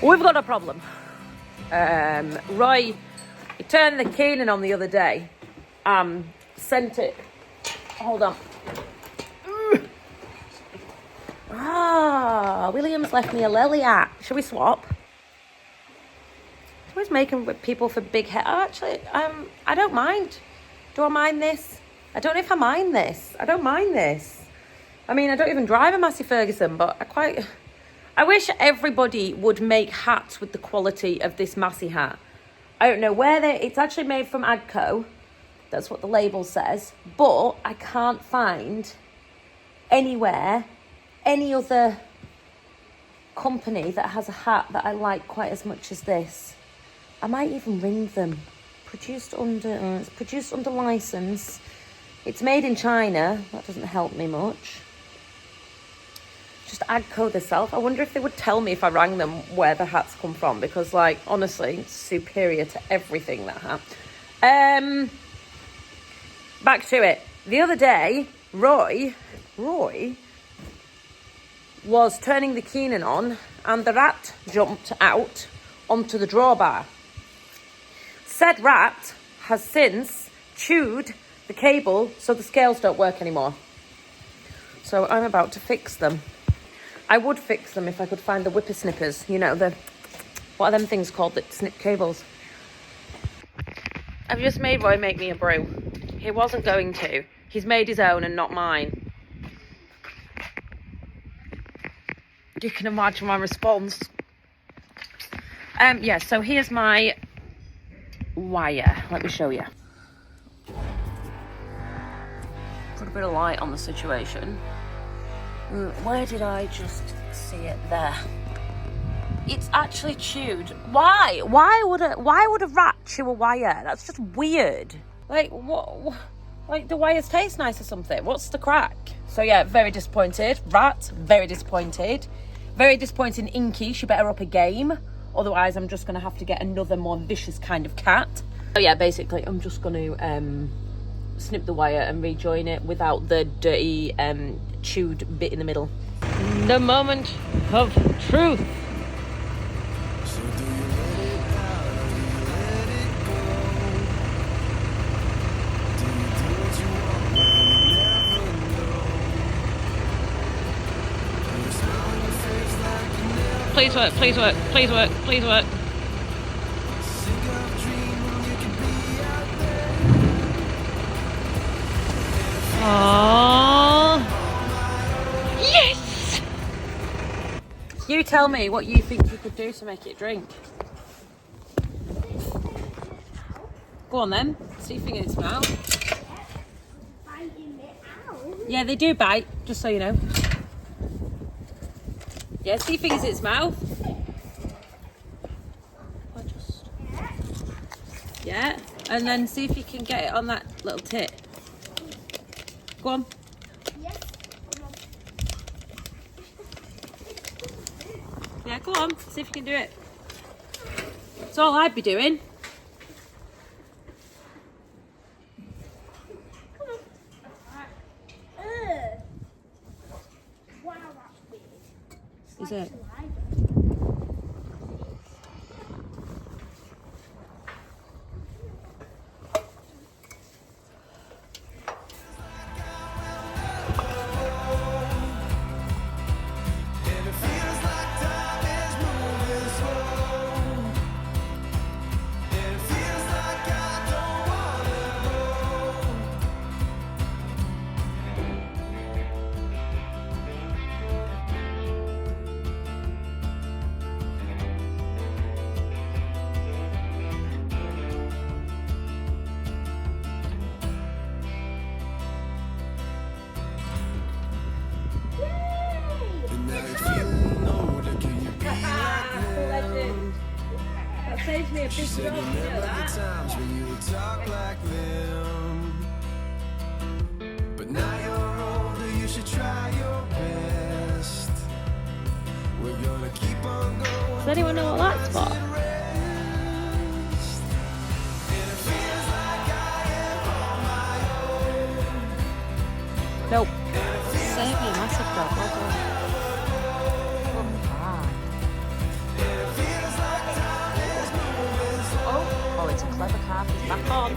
We've got a problem. Roy, he turned the Keenan on the other day. Sent it. Hold on. William's left me a Liliat. Shall we swap? He's always making people for big head. Oh, actually, I don't mind. Do I mind this? I don't know if I mind this. I don't mind this. I mean, I don't even drive a Massey Ferguson, but I wish everybody would make hats with the quality of this Massey hat. I don't know where it's actually made from Agco. That's what the label says. But I can't find anywhere any other company that has a hat that I like quite as much as this. I might even ring them. It's produced under license. It's made in China. That doesn't help me much. Just Agco themselves. I wonder if they would tell me if I rang them where the hats come from, because, like, honestly, it's superior to everything, that hat. Back to it. The other day, Roy was turning the Keenan on, and the rat jumped out onto the drawbar. Said rat has since chewed the cable so the scales don't work anymore. So I'm about to fix them. I would fix them if I could find the whippersnippers. You know, what are them things called that snip cables? I've just made Roy make me a brew. He wasn't going to. He's made his own and not mine. You can imagine my response. Yeah, so here's my wire. Let me show you. Put a bit of light on the situation. Where did I just see it? There. It's actually chewed. Why? Why would a rat chew a wire? That's just weird. Like, what? Like, the wires taste nice or something. What's the crack? So yeah, very disappointed. Rat, very disappointed. Very disappointing Inky. She better up a game. Otherwise, I'm just going to have to get another more vicious kind of cat. So yeah, basically, I'm just going to snip the wire and rejoin it without the dirty chewed bit in the middle. The moment of truth. Please work, please work, please work, please work. Aww. Yes! You tell me what you think you could do to make it drink. Go on then, see your finger in its mouth. Yeah, they do bite, just so you know. Yeah, see your fingers in its mouth. Yeah, and then see if you can get it on that little tit. Go on. Yeah, go on, see if you can do it. That's all I'd be doing. Is it? Saves me a big job, you know that. Times when you talk like them. But now you're older, you should try your best. We're gonna keep on going. Does anyone know what that's for? Nope. Save me a massive job, well done. clever calf is back on.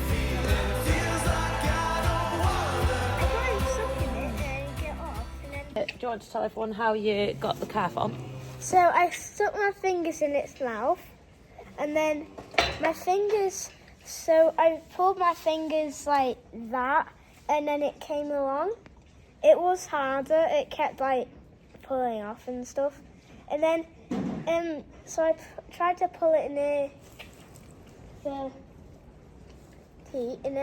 Do you want to tell everyone how you got the calf on? So I stuck my fingers in its mouth, and then my fingers, so I pulled my fingers like that, and then it came along. It was harder, it kept like pulling off and stuff. And then, so I tried to pull it near the teat, and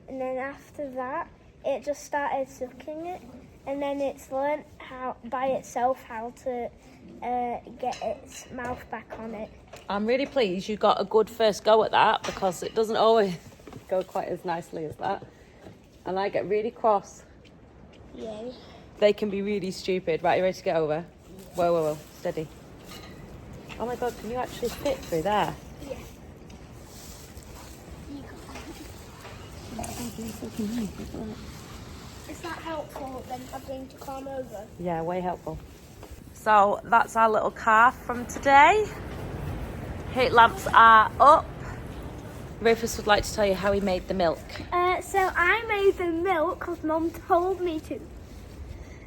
then after that, it just started sucking it. And then it's learnt how by itself how to get its mouth back on it. I'm really pleased you got a good first go at that, because it doesn't always go quite as nicely as that. And I get really cross. Yeah. They can be really stupid. Right, you ready to get over? Whoa, whoa, whoa, steady. Oh my God, can you actually fit through there? Yeah. Is that helpful then having to climb over? Yeah, way helpful. So that's our little calf from today. Heat lamps are up. Rufus would like to tell you how he made the milk. So I made the milk because Mum told me to.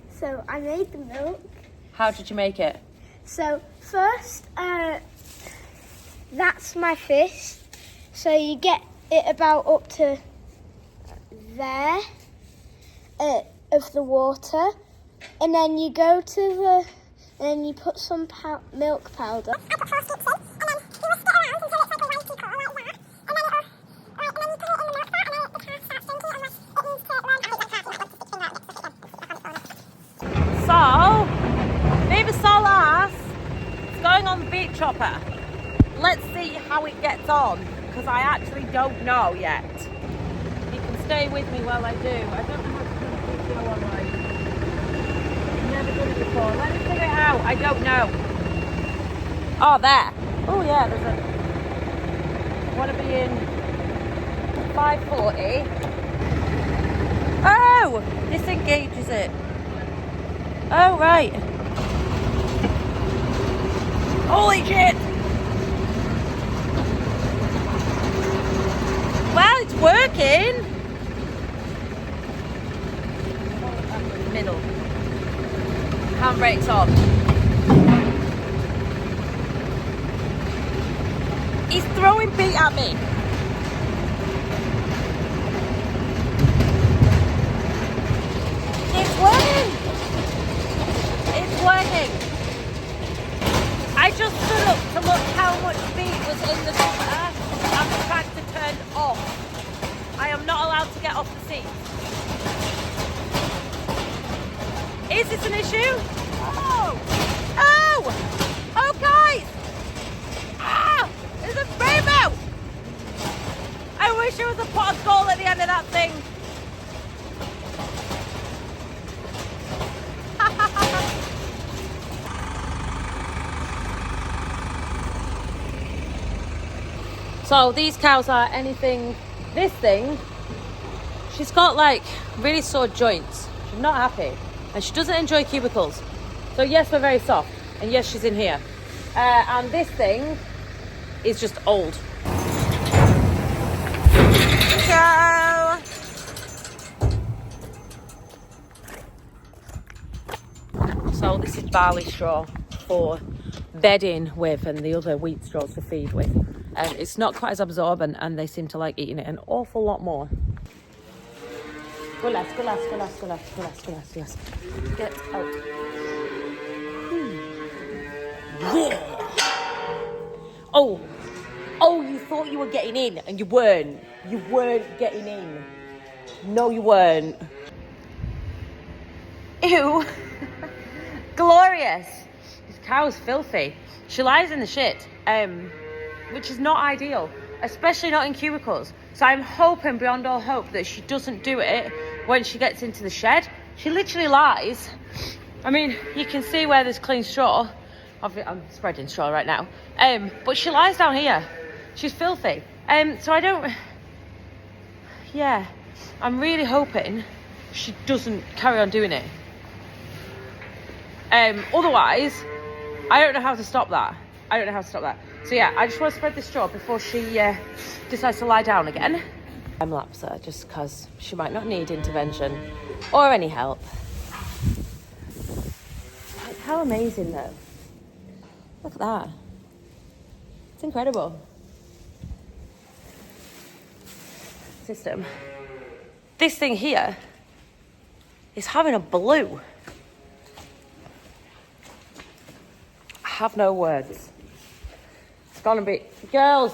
So I made the milk. How did you make it? So first, that's my fist. So you get it about up to there of the water, and then you go to the, and then you put some milk powder. So, Viva Solas is going on the beach chopper. Let's see how it gets on, because I actually don't know yet. You can stay with me while I do. I don't know how to turn the video on right. I've never done it before. Let me figure it out. I don't know. Oh, there. Oh, yeah, there's a... I want to be in 540. Oh! This engages it. Oh, right. Holy shit! Well, it's working. Middle. Handbrake's on. He's throwing beat at me. It's working. It's working. I just stood up to look how much beat was in the water and the tractor turned off. I am not allowed to get off the seat. Is this an issue? Oh! Oh! Oh, guys! Ah! There's a rainbow! I wish there was a pot of gold at the end of that thing. So these cows are anything, this thing, she's got like really sore joints. She's not happy and she doesn't enjoy cubicles. So yes, we're very soft and yes, she's in here. And this thing is just old. So, this is barley straw for bedding with and the other wheat straws to feed with. And it's not quite as absorbent and they seem to like eating it an awful lot more. Golas. Get out. Yeah. Oh, you thought you were getting in and you weren't. You weren't getting in. No, you weren't. Ew. Glorious. This cow is filthy. She lies in the shit, which is not ideal, especially not in cubicles. So I'm hoping beyond all hope that she doesn't do it when she gets into the shed. She literally lies. I mean, you can see where there's clean straw. I'm spreading straw right now. But she lies down here. She's filthy. So I don't... Yeah. I'm really hoping she doesn't carry on doing it. Otherwise, I don't know how to stop that. So yeah, I just want to spread this straw before she decides to lie down again. Time-lapse her just because she might not need intervention or any help. Like, how amazing though. Look at that. It's incredible. System. This thing here is having a blue. I have no words. It's gonna be... Girls!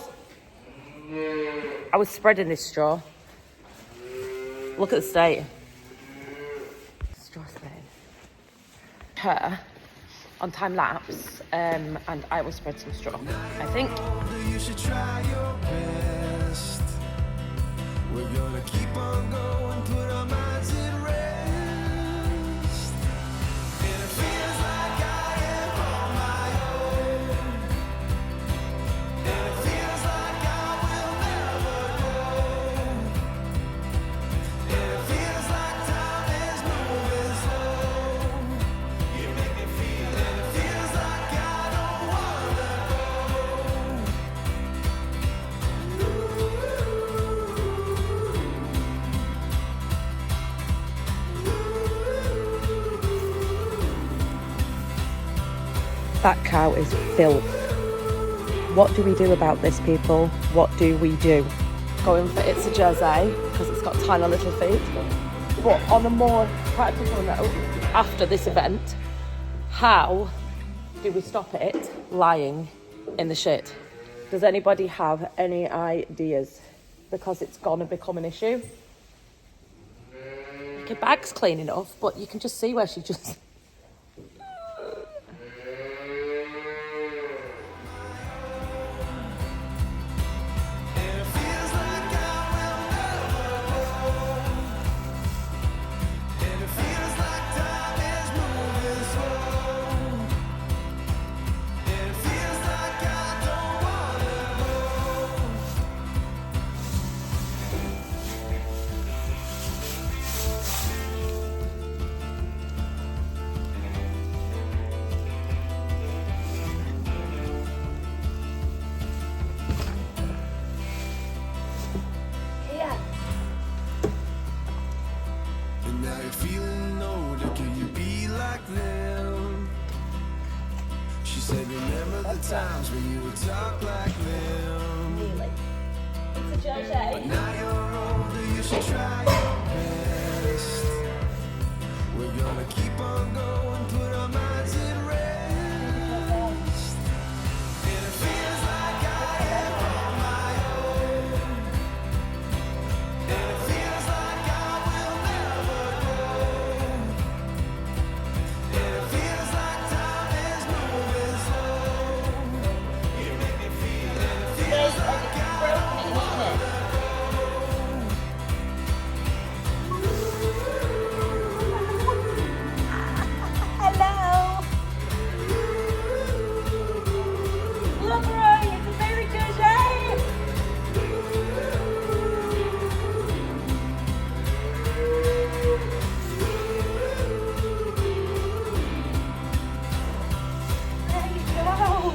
I was spreading this straw. Look at the state. Straw spreading. Her on time lapse, and I will spread some straw, I think. You should try your best. We're gonna keep on going, put our minds at rest. And it feels like I am on my own. And it feels like I will never go. And it feels like time is moving slow. You make me feel, and it feels like I don't wanna That cow is filth. What do we do about this, people? What do we do? Going for It's a Jersey because it's got tiny little feet. But on a more practical note, after this event, how do we stop it lying in the shit? Does anybody have any ideas? Because it's gonna become an issue. Like, her bag's clean enough, but you can just see where she just... And now you're feeling older, can you be like them? She said, remember the times when you would talk like them. It's a Jersey. But now you're older, you should try your best. We're gonna keep on going, put our minds at rest. And it feels like I am on my own. And it feels like I will never go. And it feels like time is moving slow. You make me feel, and it feels like Hello. Look, Roy, it's a baby Jersey. There you go.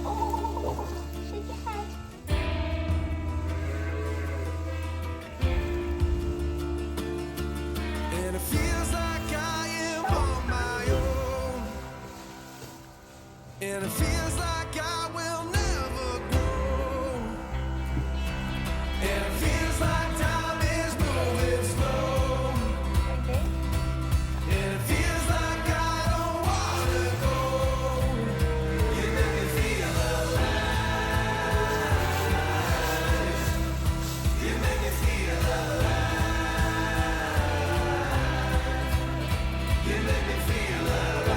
Oh, shake your head. and it feels like I am on my own. And it feels like I will never grow. And it feels like time is moving slow. And it feels like I don't wanna go. You make me feel alive. You make me feel alive. You make me feel alive.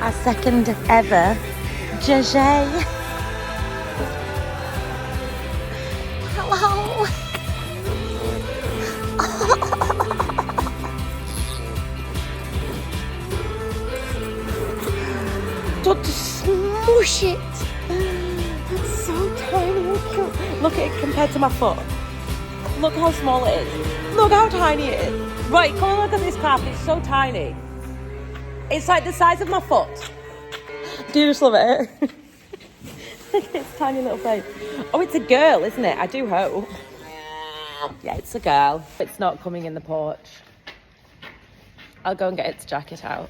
Our second ever Jersey. Hello. Tut. shit. That's so tiny. Look at it compared to my foot. Look how small it is. Look how tiny it is. Right, come and look at this calf. It's so tiny. It's like the size of my foot. Do you just love it? Look at its tiny little face. Oh, it's a girl, isn't it? I do hope. Yeah, it's a girl. It's not coming in the porch. I'll go and get its jacket out.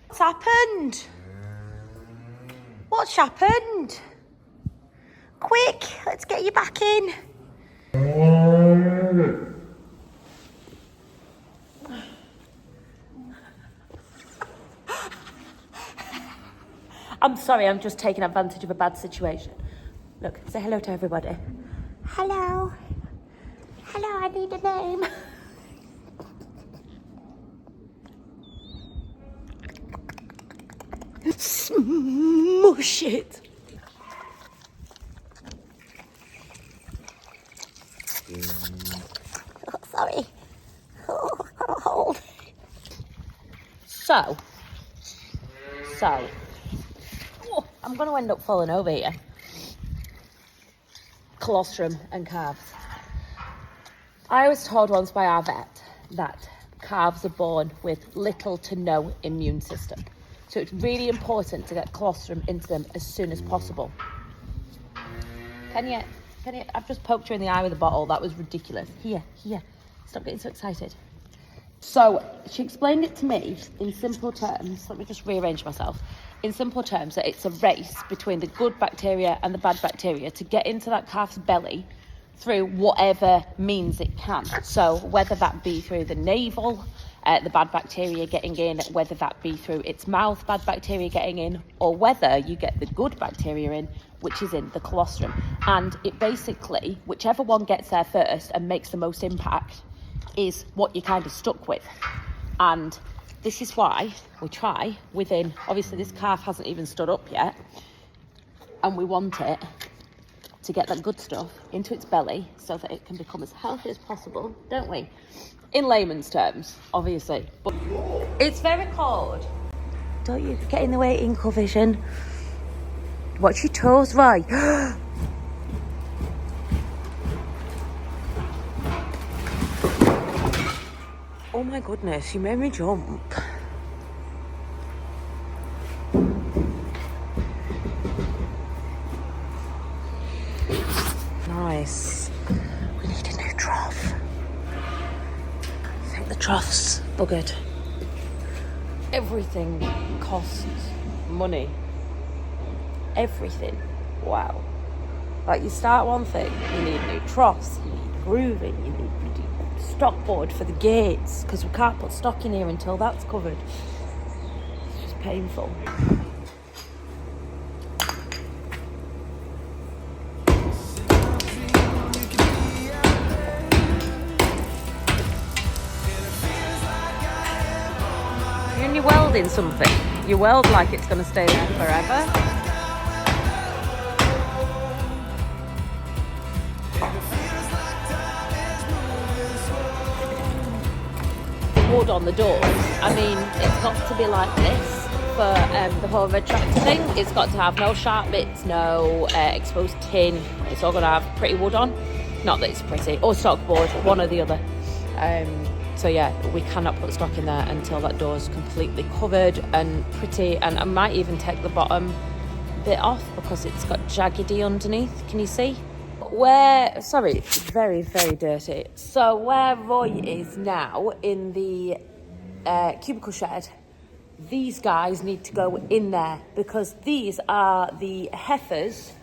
What's happened? What's happened? Quick, let's get you back in. I'm sorry, I'm just taking advantage of a bad situation. Look, say hello to everybody. Hello. Hello, I need a name. Smush it. Oh, sorry. Oh, hold. So. Oh, I'm going to end up falling over here. Colostrum and calves. I was told once by our vet that calves are born with little to no immune system. So it's really important to get colostrum into them as soon as possible. Can you, I've just poked you in the eye with a bottle. That was ridiculous. Here. Stop getting so excited. So she explained it to me in simple terms. Let me just rearrange myself. In simple terms, that it's a race between the good bacteria and the bad bacteria to get into that calf's belly through whatever means it can. So whether that be through the navel, the bad bacteria getting in, whether that be through its mouth, bad bacteria getting in, or whether you get the good bacteria in, which is in the colostrum. And it basically, whichever one gets there first and makes the most impact, is what you're kind of stuck with. And this is why we try within, obviously this calf hasn't even stood up yet, and we want it to get that good stuff into its belly so that it can become as healthy as possible, don't we? In layman's terms, obviously. But it's very cold. Don't you get in the way, Inkle Vision. Watch your toes, right? Oh my goodness, you made me jump. Nice. We need a new trough. I think the trough's buggered. Everything costs money. Everything. Wow. Like, you start one thing, you need new troughs, you need grooving, you need stock board for the gates, because we can't put stock in here until that's covered. It's just painful. When you're welding something, you weld like it's going to stay there forever. Wood on the doors. I mean, it's got to be like this for the whole red tractor thing. It's got to have no sharp bits, no exposed tin. It's all going to have pretty wood on. Not that it's pretty, or stock board, one or the other. So yeah, we cannot put stock in there until that door's completely covered and pretty. And I might even take the bottom bit off because it's got jaggedy underneath. Can you see? Sorry, it's very, very dirty. So where Roy is now in the cubicle shed, these guys need to go in there because these are the heifers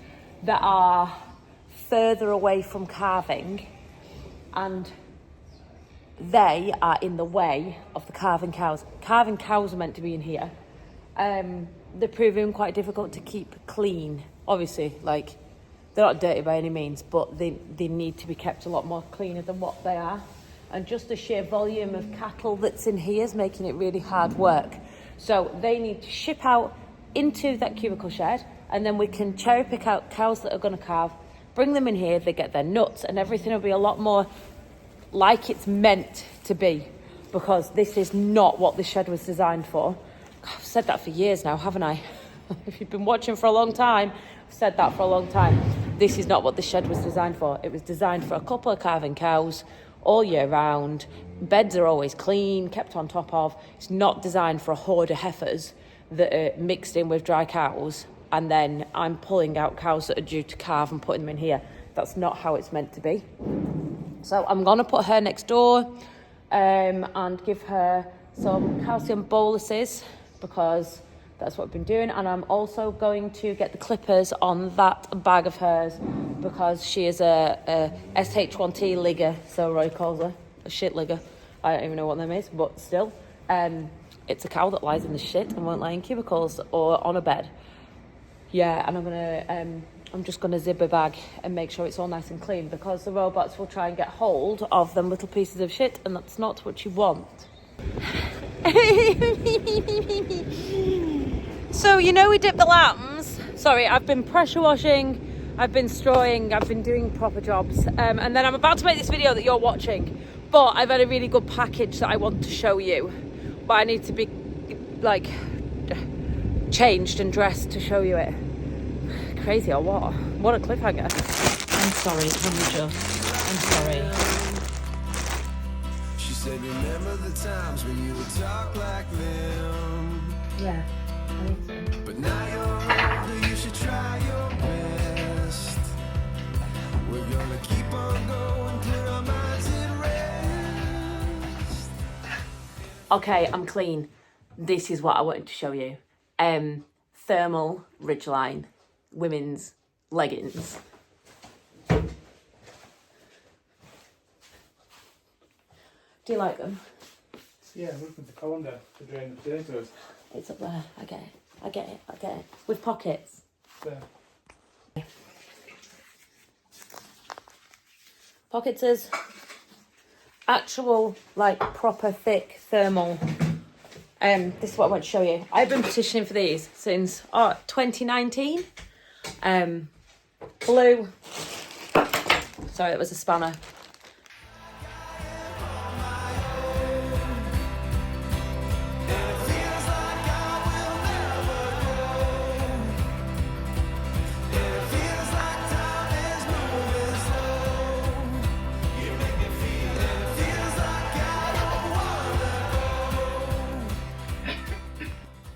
that are further away from calving, and they are in the way of the calving cows. Calving cows are meant to be in here. They're proving quite difficult to keep clean. Obviously, like, they're not dirty by any means, but they need to be kept a lot more cleaner than what they are. And just the sheer volume of cattle that's in here is making it really hard work. So they need to ship out into that cubicle shed, and then we can cherry pick out cows that are going to calve, bring them in here, they get their nuts, and everything will be a lot more like it's meant to be, because this is not what the shed was designed for. God, I've said that for years now, haven't I? if you've been watching for a long time, I've said that for a long time. This is not what the shed was designed for. It was designed for a couple of calving cows all year round. Beds are always clean, kept on top of. It's not designed for a horde of heifers that are mixed in with dry cows, and then I'm pulling out cows that are due to calve and putting them in here. That's not how it's meant to be. So I'm going to put her next door and give her some calcium boluses, because that's what I've been doing. And I'm also going to get the clippers on that bag of hers, because she is a SH1T ligger, so Roy calls her, a shit ligger. I don't even know what them is, but still. It's a cow that lies in the shit and won't lie in cubicles or on a bed. Yeah, and I'm just gonna zip a bag and make sure it's all nice and clean, because the robots will try and get hold of them little pieces of shit, and that's not what you want. So, you know, we dip the lambs. Sorry, I've been pressure washing, I've been strawing, I've been doing proper jobs. And then I'm about to make this video that you're watching, but I've had a really good package that I want to show you. But I need to be, like, changed and dressed to show you it. Crazy or what? What a cliffhanger. I'm sorry, can we just? I'm sorry. She said, remember the times when you would talk like them. Yeah, I need to. But now you're older, you should try your best. We're gonna keep on going, put our minds at rest. Okay, I'm clean. This is what I wanted to show you. Thermal Ridgeline women's leggings. Do you like them? Yeah, look at the colander to drain the potatoes. It's up there. I get it. With pockets. There. Pockets is actual, like, proper thick thermal. This is what I want to show you. I've been petitioning for these since 2019. Blue. Sorry, that was a spanner.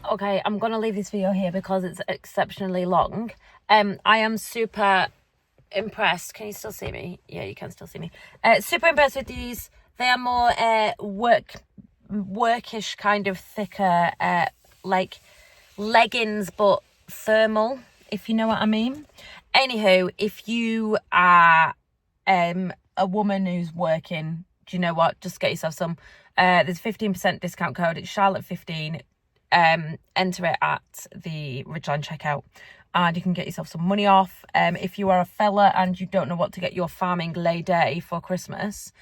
Okay, I'm going to leave this video here because it's exceptionally long. I am super impressed. Can you still see me? Yeah, you can still see me. Super impressed with these. They are more workish, kind of thicker, like leggings, but thermal, if you know what I mean. Anywho, if you are a woman who's working, do you know what? Just get yourself some. There's 15% discount code. It's Charlotte15. Enter it at the Ridgeline checkout and you can get yourself some money off. If you are a fella and you don't know what to get your farming lady for Christmas,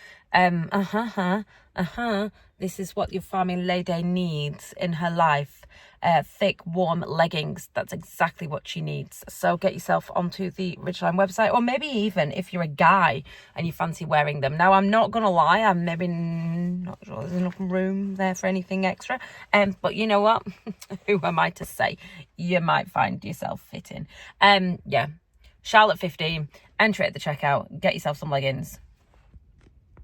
this is what your farming lady needs in her life. Thick, warm leggings. That's exactly what she needs. So get yourself onto the Ridgeline website, or maybe even if you're a guy and you fancy wearing them. Now, I'm not going to lie, I'm maybe not sure there's enough room there for anything extra. But you know what? Who am I to say? You might find yourself fitting. Yeah, Charlotte15, enter it at the checkout, get yourself some leggings.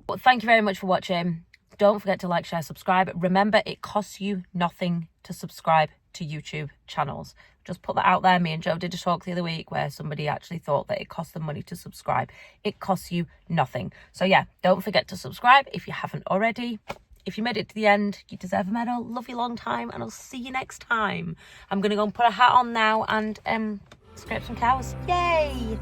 Well, thank you very much for watching. Don't forget to like, share, subscribe. Remember, it costs you nothing to subscribe to YouTube channels. Just put that out there. Me and Joe did a talk the other week where somebody actually thought that it cost them money to subscribe. It costs you nothing. So yeah, don't forget to subscribe if you haven't already. If you made it to the end, you deserve a medal. Love you long time, and I'll see you next time. I'm going to go and put a hat on now and scrape some cows. Yay!